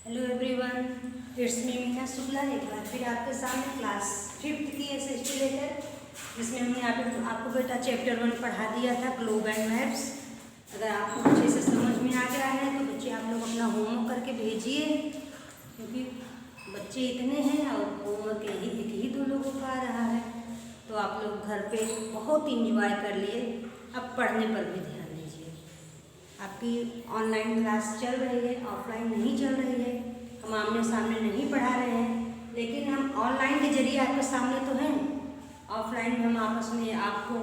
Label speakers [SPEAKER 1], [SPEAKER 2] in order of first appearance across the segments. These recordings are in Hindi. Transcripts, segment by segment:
[SPEAKER 1] Hello everyone, it's me Meena Shukla. एक बार फिर आपके सामने क्लास 5th की एसएसटी लेकर, जिसमें हमने आपको बेटा चैप्टर 1 पढ़ा दिया था, ग्लोब एंड मैप्स। अगर आपको अच्छे से समझ में आ गया है तो बच्चे आप लोग अपना होमवर्क करके भेजिए, क्योंकि बच्चे इतने हैं और होमवर्क एक ही 2 लोगों का आ रहा है। तो आप लोग घर पे बहुत इंजॉय कर लिए, अब पढ़ने पर भी ध्यान दीजिए। आपकी ऑनलाइन क्लास चल रही है, ऑफलाइन नहीं चल रही है। हम आमने सामने नहीं पढ़ा रहे हैं, लेकिन हम ऑनलाइन के जरिए आपके सामने तो हैं। ऑफलाइन में हम आपस में आपको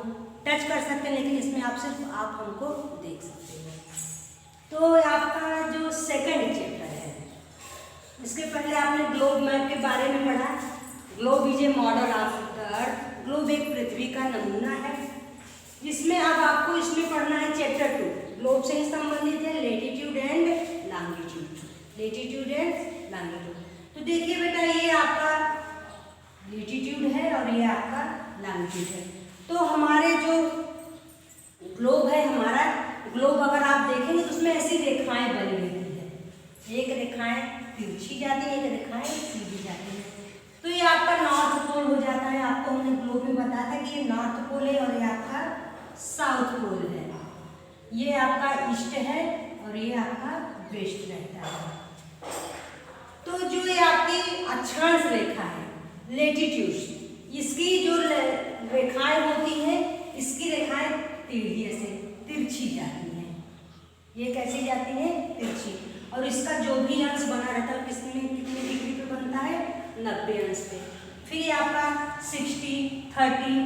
[SPEAKER 1] टच कर सकते हैं, लेकिन इसमें आप सिर्फ आप हमको देख सकते हैं। तो आपका जो सेकंड चैप्टर है, इसके पहले आपने ग्लोब मैप के बारे में पढ़ा। Globe is A model of the earth. Globe एक पृथ्वी का नमूना है, जिसमें अब आपको इसमें पढ़ना है चैप्टर 2। ग्लोब से ही संबंधित है latitude and longitude. Latitude and longitude. तो देखिए बेटा, ये आपका लेटीट्यूड है और ये आपका लॉन्गिट्यूड है। तो हमारे जो ग्लोब है, हमारा ग्लोब अगर आप देखेंगे तो उसमें ऐसी रेखाएं बनी रहती है। एक रेखाएं तिरछी जाती है, एक रेखाएं सीधी जाती है। तो ये आपका नॉर्थ पोल हो जाता है। आपको हमने ग्लोब में बताया था कि ये नॉर्थ पोल है और ये आपका साउथ पोल है। ये आपका ईस्ट है और ये आपका वेस्ट रहता है। तो जो ये आपकी अक्षांश रेखा है, लेटीट्यूड, इसकी जो रेखाएं होती हैं, इसकी रेखाएं टेढ़ी से तिरछी जाती हैं। ये कैसी जाती हैं? तिरछी। और इसका जो भी अंश बना रहता है, कितने डिग्री पे बनता है? 90 अंश पे। फिर ये आपका 60, 30,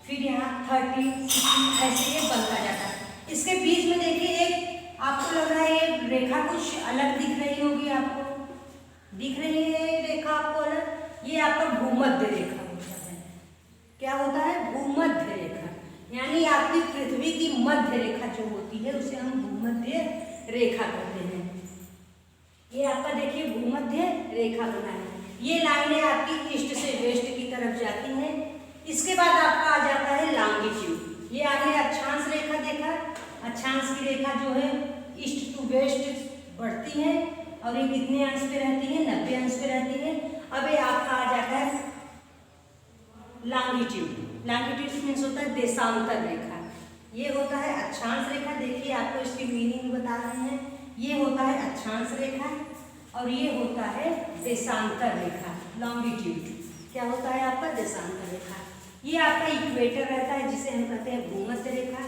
[SPEAKER 1] फिर यहाँ 30, 60, ऐसे ये बनता जाता है। इसके बीच में देखिए, एक आपको लग रहा है ये रेखा कुछ अलग दिख रही होगी। आपको दिख रही है ये रेखा आपको अलग? ये आपका भूमध्य रेखा होता है। क्या होता है? भूमध्य रेखा। यानी आपकी पृथ्वी की मध्य रेखा जो होती है, उसे हम भूमध्य रेखा कहते हैं। ये आपका देखिए भूमध्य रेखा बना है। ये लाइनें आपकी ईस्ट से वेस्ट की तरफ जाती हैं। इसके बाद आपका आ जाता है लॉन्गिट्यूड। ये आपने अक्षांश रेखा देखा। अक्षांश की रेखा जो है ईस्ट टू वेस्ट बढ़ती है और ये कितने अंश पे रहती है? 90 अंश पे रहती है। अब ये आपका आ जाता है लॉन्गिट्यूड। लॉन्गिट्यूड मीन्स होता है देशांतर रेखा। ये होता है अक्षांश रेखा। देखिए आपको इसकी मीनिंग बता रहे हैं। ये होता है अक्षांश रेखा और ये होता है देशांतर रेखा, लॉन्गिट्यूड। क्या होता है आपका? देशांतर रेखा। ये आपका इक्वेटर रहता है, जिसे हम कहते हैं भूमध्य रेखा।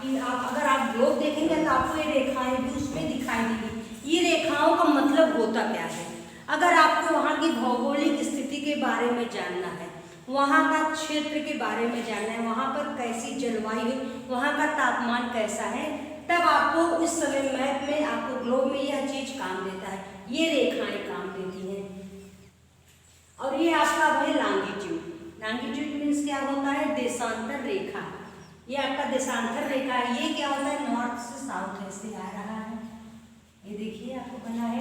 [SPEAKER 1] अगर आप ग्लोब देखेंगे तो आपको ये रेखाएं भी उसमें दिखाई देंगी। ये रेखाओं का मतलब होता क्या है? अगर आपको वहाँ की भौगोलिक स्थिति के बारे में जानना है, वहाँ का क्षेत्र के बारे में जानना है, वहाँ पर कैसी जलवायु है, वहाँ का तापमान कैसा है, तब आपको उस समय मैप में, आपको ग्लोब में यह चीज काम देता है। ये रेखाएं काम देती हैं। और ये आपका है लॉन्गिट्यूड। लॉन्गिट्यूड मीन्स क्या होता है? देशांतर रेखा। ये आपका देशांतर रेखा है। ये क्या होता है? नॉर्थ से साउथ ऐसे आ रहा है। ये देखिए आपको बना है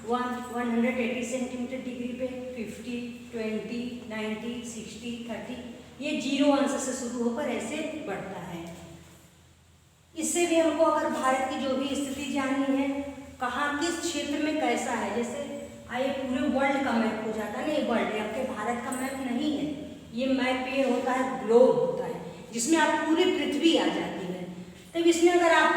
[SPEAKER 1] 180 सेंटीमीटर डिग्री पे 50, 20, 90, 60, 30। ये 0 अंश से शुरू होकर ऐसे बढ़ता है। इससे भी हमको अगर भारत की जो भी स्थिति जाननी है, कहाँ किस क्षेत्र में कैसा है, जैसे आइए पूरे वर्ल्ड का मैप हो जाता है ना। ये वर्ल्ड है, आपके भारत का मैप नहीं है। ये मैप ये होता है ग्लोब होता है, जिसमें आप पूरी पृथ्वी आ जाती है। तब इसमें अगर आप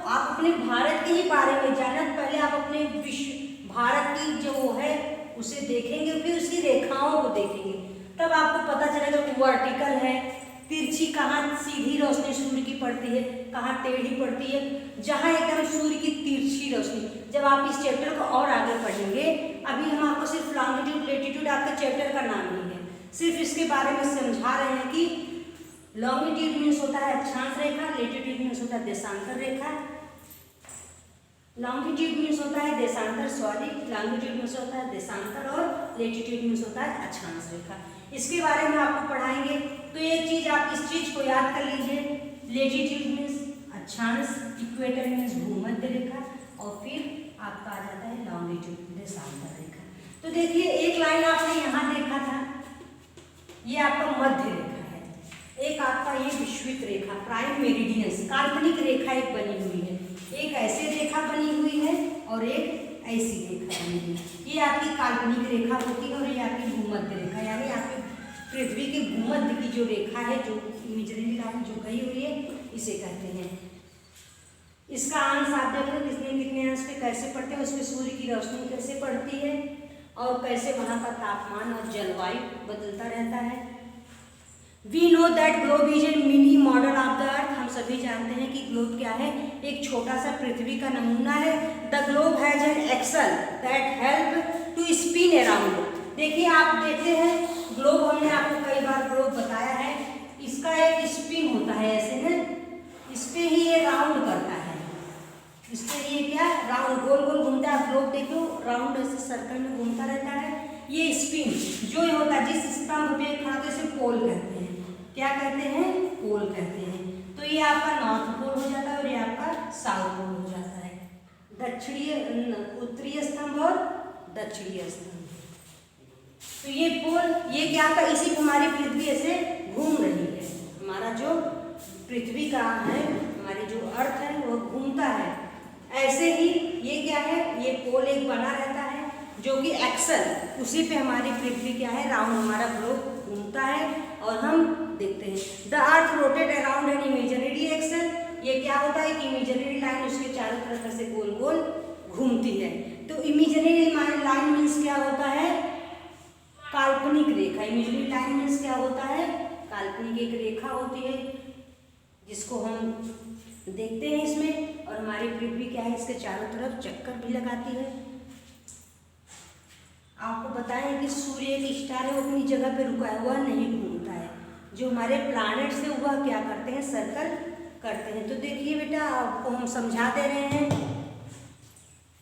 [SPEAKER 1] अपने भारत के ही बारे में जानना, पहले आप अपने विश्व भारत की जो है उसे देखेंगे, फिर उसकी रेखाओं को देखेंगे, तब आपको पता चलेगा कि वर्टिकल है, तिरछी, कहाँ सीधी रोशनी सूर्य की पड़ती है, कहाँ टेढ़ी पड़ती है, जहाँ एकदम सूर्य की तिरछी रोशनी। जब आप इस चैप्टर को और आगे पढ़ेंगे, अभी हम आपको सिर्फ लॉन्गिट्यूड लेटीट्यूड आपका चैप्टर का नाम नहीं है, सिर्फ इसके बारे में समझा रहे हैं कि लॉन्गिट्यूड मीन्स होता है अक्षांश रेखा, लेटीट्यूड मीन्स होता है देशांतर रेखा। लॉन्गिट्यूड मीन्स होता है देशांतर, लॉन्गिट्यूड मीन्स होता है देशांतर और लेटीट्यूड मीन्स होता है अक्षांश रेखा। इसके बारे में आपको पढ़ाएंगे। तो एक चीज आप इस चीज को याद कर लीजिए, लेटीट्यूड मीन्स अक्षांश, इक्वेटर मीन्स भूमध्य रेखा, और फिर आपका आ जाता है लॉन्गिट्यूड, देशांतर रेखा। तो देखिए एक लाइन आपने यहाँ देखा था, ये आपका मध्य रेखा है। एक आपका ये विषुवत रेखा, प्राइम मेरिडियंस, काल्पनिक रेखा एक बनी हुई है। एक ऐसे रेखा बनी हुई है और एक ऐसी रेखा बनेगी। ये आपकी काल्पनिक रेखा होती है और ये आपकी भूमध्य रेखा, यानी आपकी पृथ्वी के भूमध्य की जो रेखा है, जो इमेजिनरी लाइन जो गई हुई है, इसे कहते हैं। इसका अंश आप देख लो कितने अंश पे कैसे पड़ते हैं, उस पर सूर्य की रोशनी कैसे पड़ती है और कैसे वहाँ का तापमान और जलवायु बदलता रहता है। We know that globe is a mini model of the earth. हम सभी जानते हैं कि ग्लोब क्या है, एक छोटा सा पृथ्वी का नमूना है। The globe has an axle that help to spin around. देखिए आप देखते हैं ग्लोब, हमने आपको कई बार ग्लोब बताया है, इसका एक स्पिन होता है ऐसे ना, इस पे ही ये राउंड करता है, इस पे ये क्या राउंड गोल गोल घूमता है। आप ग्लोब देखो राउंड ऐसे सर्कल में घूमता रहता है। ये स्पिन जो ये होता है, जिस स्तंभ पे खड़ा होता है इसे पोल कहते हैं। क्या कहते हैं? पोल कहते हैं। तो ये आपका नॉर्थ पोल हो जाता है और ये आपका साउथ पोल हो जाता है, उत्तरीय स्तंभ और दक्षिणीय स्तंभ। तो ये पोल, ये क्या का, इसी पे हमारी पृथ्वी ऐसे घूम रही है। हमारा जो पृथ्वी का है, हमारी जो अर्थ है वो घूमता है। ऐसे ही ये क्या है, ये पोल एक बना रहता है जो कि एक्सल, उसी पे हमारी पृथ्वी क्या है, राउंड हमारा ग्लोब घूमता है और हम देखते हैं। The earth rotate around an imaginary axle. ये क्या होता है कि इमेजिनरी लाइन उसके चारों तरफ से गोल गोल घूमती है। तो इमेजिनरी लाइन मीन्स क्या होता है? काल्पनिक रेखा। इमेजिनरी लाइन मीन्स क्या होता है? काल्पनिक एक रेखा होती है जिसको हम देखते हैं इसमें, और हमारी पृथ्वी क्या है, इसके चारों तरफ चक्कर भी लगाती है। आपको बताएं कि सूर्य एक स्टार है, वो अपनी जगह पे रुका हुआ नहीं घूमता है। जो हमारे प्लैनेट्स है वह क्या करते हैं, सर्कल करते हैं। तो देखिए बेटा, आपको हम समझा दे रहे हैं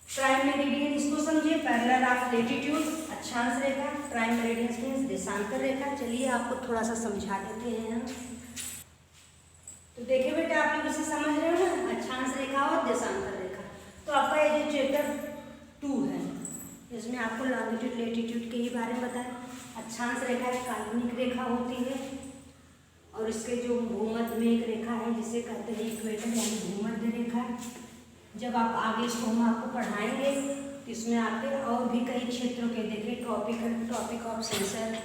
[SPEAKER 1] प्राइम मेरिडियन, इसको समझिए, पैरेलल ऑफ लैटिट्यूड, अक्षांश रेखा, प्राइम मेरिडियन मींस देशांतर रेखा। चलिए आपको थोड़ा सा समझा देते हैं। तो देखिए बेटा, आप लोग इसे समझ रहे हो ना, अक्षांश रेखा और देशांतर रेखा। तो आपका ये जो चैप्टर 2 है, इसमें आपको लॉन्गिट्यूड लैटिट्यूड के ही बारे में बताया। अक्षांश रेखा एक काल्पनिक रेखा होती है और इसके जो भूमध्य में एक रेखा है जिसे कहते हैं इक्वेटर, यानी भूमध्य रेखा। जब आप आगे इसको हम आपको पढ़ाएंगे तो इसमें आपके और भी कई क्षेत्रों के देखिए, Tropic of Cancer,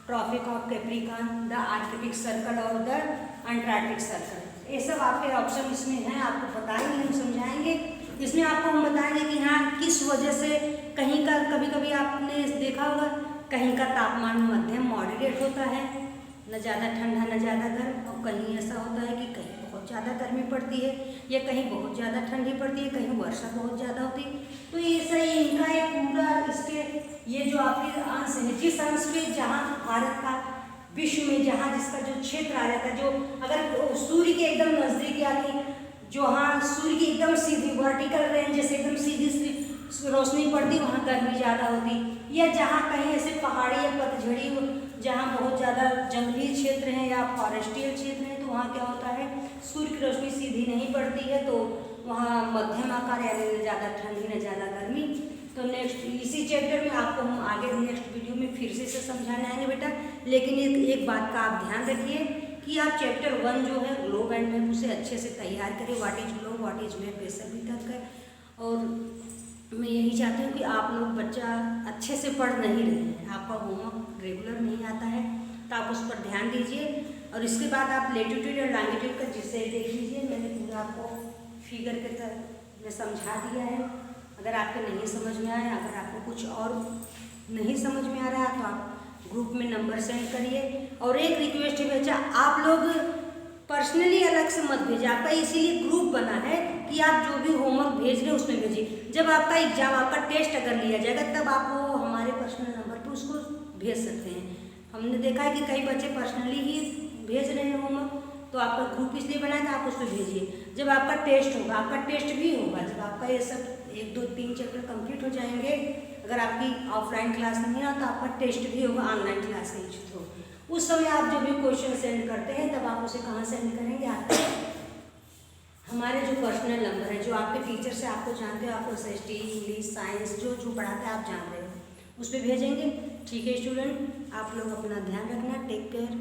[SPEAKER 1] Tropic of Capricorn, the Arctic Circle और द अंटार्कटिक सर्कल, ये सब आपके ऑप्शन इसमें हैं। आपको बताएंगे, हम समझाएंगे। इसमें आपको हम बताएंगे कि हाँ किस वजह से कहीं का, कभी कभी आपने देखा होगा कहीं का तापमान मध्यम मॉडरेट होता है, न ज़्यादा ठंडा न ज़्यादा गर्म, और कहीं ऐसा होता है कि कहीं बहुत ज़्यादा गर्मी पड़ती है या कहीं बहुत ज़्यादा ठंडी पड़ती है, कहीं वर्षा बहुत ज़्यादा होती है। तो ये सही इनका एक पूरा इसके ये जो आपके अंश है, जिस अंश पे जहाँ भारत का विश्व में जहाँ जिसका जो क्षेत्र आ जाता है, जो अगर सूर्य के एकदम नज़दीक आके जो हाँ सूर्य की एकदम सीधी वर्टिकल रेंज जैसे एकदम सीधी रोशनी पड़ती, वहाँ गर्मी ज़्यादा होती, या जहाँ कहीं ऐसे पहाड़ी या पतझड़ी जहाँ बहुत ज़्यादा जंगली क्षेत्र हैं या फॉरेस्टियल क्षेत्र हैं, तो वहाँ क्या होता है, सूर्य की रोशनी सीधी नहीं पड़ती है, तो वहाँ मध्यम आकार, यानी न ज़्यादा ठंडी न ज़्यादा गर्मी। तो नेक्स्ट इसी चैप्टर में आपको हम आगे नेक्स्ट वीडियो में फिर से इसे समझाने आएंगे बेटा। लेकिन एक बात का आप ध्यान रखिए कि आप चैप्टर 1 जो है ग्लोब एंड मैप, उसे अच्छे से तैयार करिए। What is globe, what is map, ये सभी तक है। और मैं यही चाहती हूँ कि आप लोग बच्चा अच्छे से पढ़ नहीं रहे हैं, आपका होमवर्क रेगुलर नहीं आता है, तो आप उस पर ध्यान दीजिए। और इसके बाद आप लैटिट्यूड और लॉन्गिट्यूड का जिससे देख लीजिए, मैंने पूरा आपको फिगर के तरह में समझा दिया है। अगर आपके नहीं समझ में आया, अगर आपको कुछ और नहीं समझ में आ रहा है, तो आप ग्रुप में नंबर सेंड करिए। और एक रिक्वेस्ट है बच्चा, आप लोग पर्सनली अलग से मत भेजिए, आपका इसीलिए ग्रुप बना है कि आप जो भी होमवर्क भेज रहे हैं उसमें भेजिए। जब आपका एग्जाम, आपका टेस्ट अगर लिया जाएगा, तब आप वो हमारे पर्सनल नंबर पर उसको भेज सकते हैं। हमने देखा है कि कई बच्चे पर्सनली ही भेज रहे हैं होमवर्क, तो आपका ग्रुप इसलिए बना है कि आप उस पर भेजिए। जब आपका टेस्ट होगा, आपका टेस्ट भी होगा, जब आपका ये सब 1, 2, 3 चैप्टर कंप्लीट हो जाएंगे, अगर आपकी ऑफलाइन क्लास नहीं है तो आपका टेस्ट भी होगा ऑनलाइन क्लास के थ्रू। उस समय आप जो भी क्वेश्चन सेंड करते हैं, तब आप उसे कहाँ सेंड करेंगे, आपके हमारे जो पर्सनल नंबर है, जो आपके टीचर से आपको जानते हो, आपको SST, इंग्लिश, साइंस जो पढ़ाते हैं आप जान रहे हो, उस पर भेजेंगे। ठीक है स्टूडेंट, आप लोग अपना ध्यान रखना, टेक केयर।